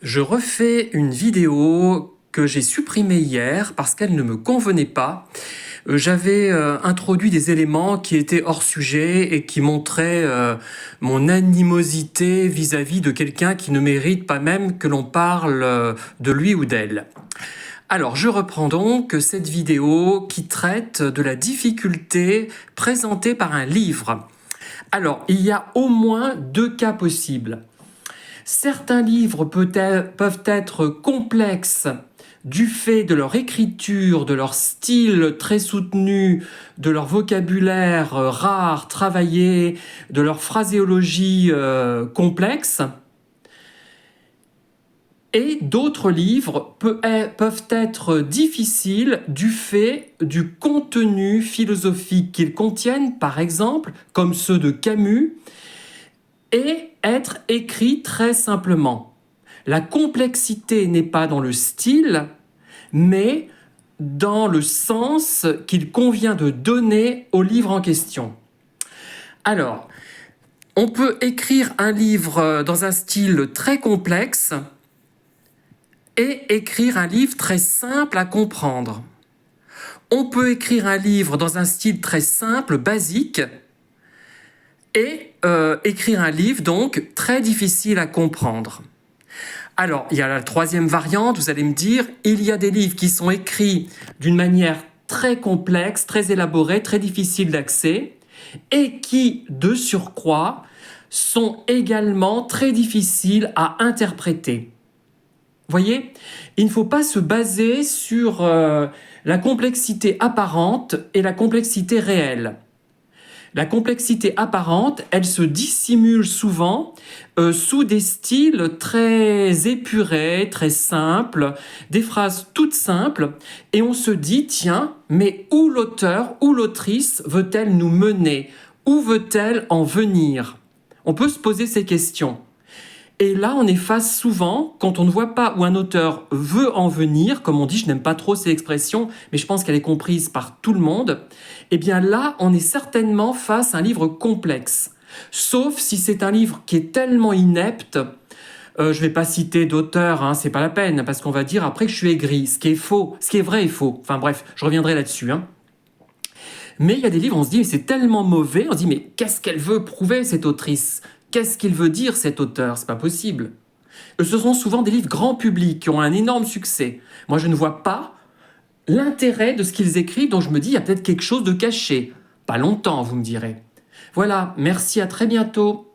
Je refais une vidéo que j'ai supprimée hier parce qu'elle ne me convenait pas. J'avais introduit des éléments qui étaient hors sujet et qui montraient mon animosité vis-à-vis de quelqu'un qui ne mérite pas même que l'on parle de lui ou d'elle. Alors, je reprends donc cette vidéo qui traite de la difficulté présentée par un livre. Alors, il y a au moins deux cas possibles. Certains livres peuvent être complexes du fait de leur écriture, de leur style très soutenu, de leur vocabulaire rare, travaillé, de leur phraséologie complexe. Et d'autres livres peuvent être difficiles du fait du contenu philosophique qu'ils contiennent, par exemple, comme ceux de Camus, et être écrits très simplement. La complexité n'est pas dans le style, mais dans le sens qu'il convient de donner au livre en question. Alors, on peut écrire un livre dans un style très complexe et écrire un livre très simple à comprendre. On peut écrire un livre dans un style très simple, basique, et écrire un livre donc très difficile à comprendre. Alors, il y a la troisième variante, vous allez me dire, il y a des livres qui sont écrits d'une manière très complexe, très élaborée, très difficile d'accès, et qui, de surcroît, sont également très difficiles à interpréter. Vous voyez, il ne faut pas se baser sur la complexité apparente et la complexité réelle. La complexité apparente, elle se dissimule souvent sous des styles très épurés, très simples, des phrases toutes simples, et on se dit, tiens, mais où l'auteur ou l'autrice veut-elle nous mener? Où veut-elle en venir? On peut se poser ces questions. Et là, on est face souvent, quand on ne voit pas où un auteur veut en venir, comme on dit, je n'aime pas trop ces expressions, mais je pense qu'elle est comprise par tout le monde, eh bien là, on est certainement face à un livre complexe. Sauf si c'est un livre qui est tellement inepte, je ne vais pas citer d'auteur, hein, c'est pas la peine, parce qu'on va dire après que je suis aigri, ce qui est faux, ce qui est vrai est faux. Enfin bref, je reviendrai là-dessus. Mais il y a des livres, on se dit, mais c'est tellement mauvais, on se dit, mais qu'est-ce qu'elle veut prouver, cette autrice? Qu'est-ce qu'il veut dire, cet auteur? C'est pas possible. Ce sont souvent des livres grand public qui ont un énorme succès. Moi, je ne vois pas l'intérêt de ce qu'ils écrivent, donc je me dis, il y a peut-être quelque chose de caché. Pas longtemps, vous me direz. Voilà, merci, à très bientôt.